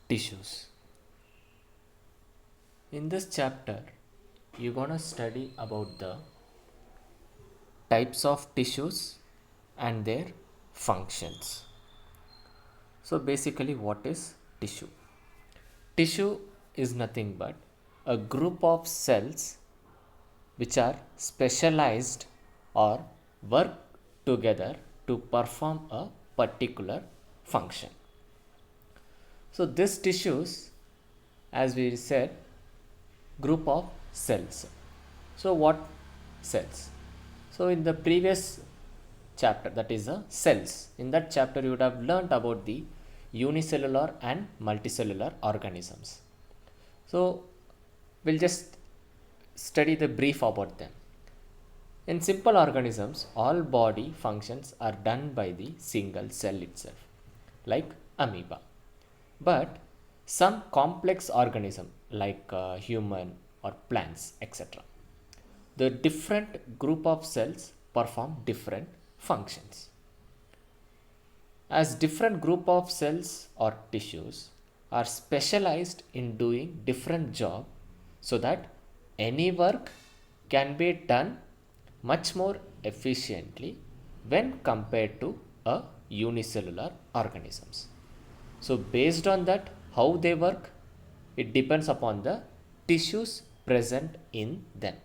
tissues. In this chapter, you're gonna study about the types of tissues and their functions. So basically, what is tissue? Tissue is nothing but a group of cells which are specialized or work together to perform a particular function. So this tissues, as we said, group of cells. So what cells? So in the previous chapter, that is cells, in that chapter you would have learnt about the unicellular and multicellular organisms. So we'll just study the brief about them. In simple organisms, all body functions are done by the single cell itself, like amoeba. But some complex organism like human or plants, etc., the different group of cells perform different functions. As different group of cells or tissues are specialized in doing different job, so that any work can be done much more efficiently when compared to a unicellular organisms. So based on that, how they work, it depends upon the tissues present in them.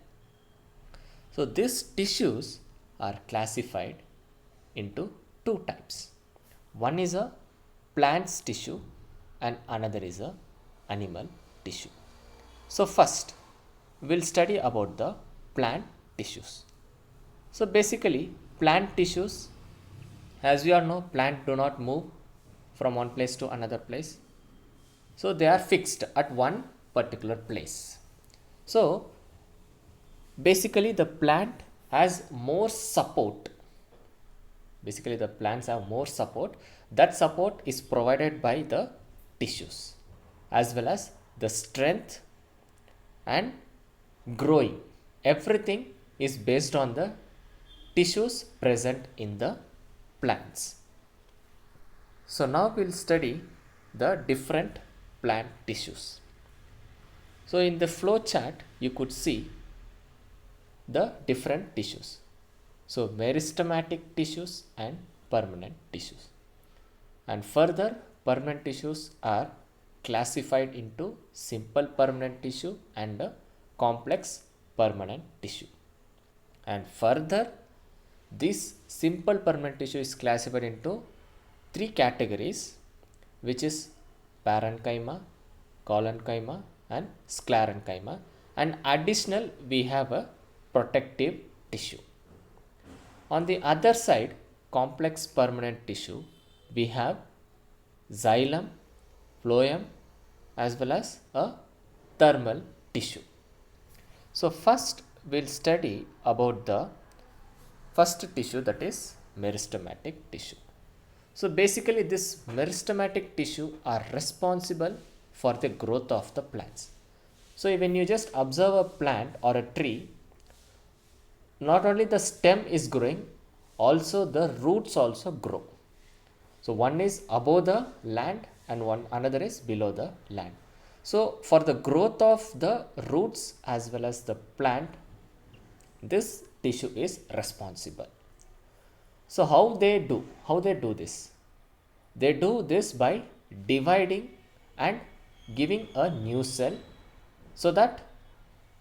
So these tissues are classified into two types. One is a plant's tissue and another is a animal tissue. So first, we'll study about the plant tissues. So basically, plant tissues, as we all know, plant do not move from one place to another place. So they are fixed at one particular place. So basically, the plant has more support. Basically, the plants have more support. That support is provided by the tissues, as well as the strength and growing. Everything is based on the tissues present in the plants. So now we'll study the different plant tissues. So in the flow chart, you could see the different tissues. So meristematic tissues and permanent tissues. And further, permanent tissues are classified into simple permanent tissue and a complex permanent tissue. And further, this simple permanent tissue is classified into three categories, which is parenchyma, collenchyma, and sclerenchyma. And additional, we have a protective tissue. On the other side, complex permanent tissue, we have xylem, phloem, as well as a thermal tissue. So first, we'll study about the first tissue, that is meristematic tissue. So basically, this meristematic tissue are responsible for the growth of the plants. So when you just observe a plant or a tree, not only the stem is growing, also the roots also grow. So one is above the land and one another is below the land. So for the growth of the roots as well as the plant, this tissue is responsible. So how they do this? They do this by dividing and giving a new cell, so that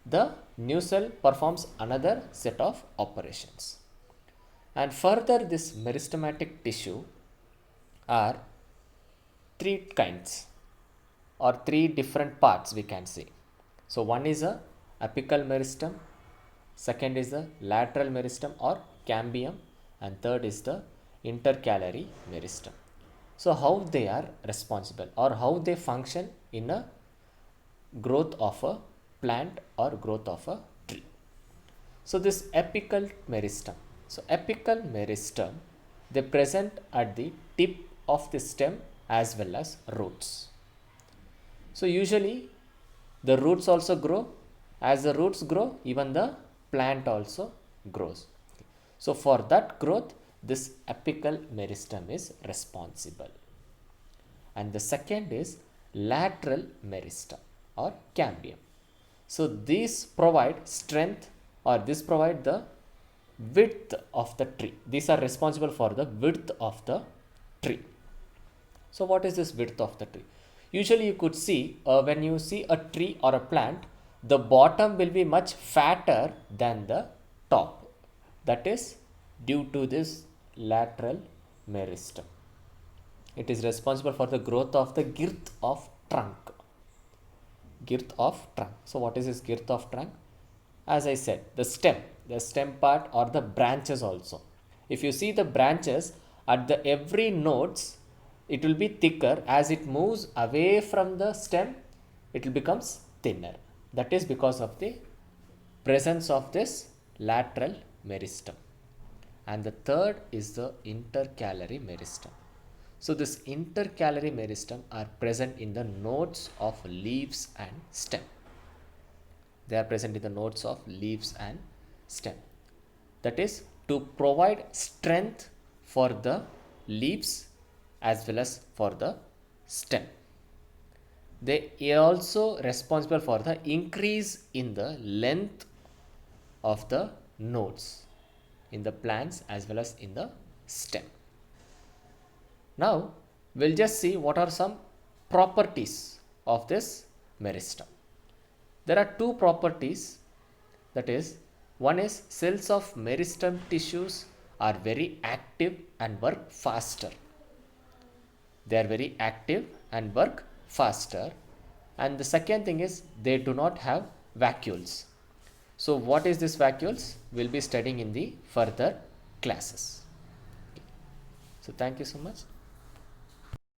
the new cell performs another set of operations. And further, this meristematic tissue are three kinds or three different parts, we can say. So one is a apical meristem, second is the lateral meristem or cambium, and third is the intercalary meristem. So how they are responsible or how they function in a growth of a plant or growth of a tree. So this apical meristem. So apical meristem, they present at the tip of the stem as well as roots. So usually the roots also grow. As the roots grow, even the plant also grows. So for that growth, this apical meristem is responsible. And the second is lateral meristem or cambium. So these provide strength, or this provide the width of the tree. These are responsible for the width of the tree. So what is this width of the tree? Usually you could see when you see a tree or a plant, the bottom will be much fatter than the top. That is due to this lateral meristem. It is responsible for the growth of the girth of trunk. Girth of trunk. So what is this girth of trunk? As I said, the stem part or the branches also. If you see the branches at the every nodes, it will be thicker. As it moves away from the stem, it will becomes thinner. That is because of the presence of this lateral meristem. And the third is the intercalary meristem. So this intercalary meristem are present in the nodes of leaves and stem. They are present in the nodes of leaves and stem. That is to provide strength for the leaves as well as for the stem. They are also responsible for the increase in the length of the nodes in the plants as well as in the stem. Now we'll just see what are some properties of this meristem. There are two properties, that is, one is cells of meristem tissues are very active and work faster. They are very active and work faster. And the second thing is they do not have vacuoles. So what is this vacuoles? We'll be studying in the further classes. So thank you so much.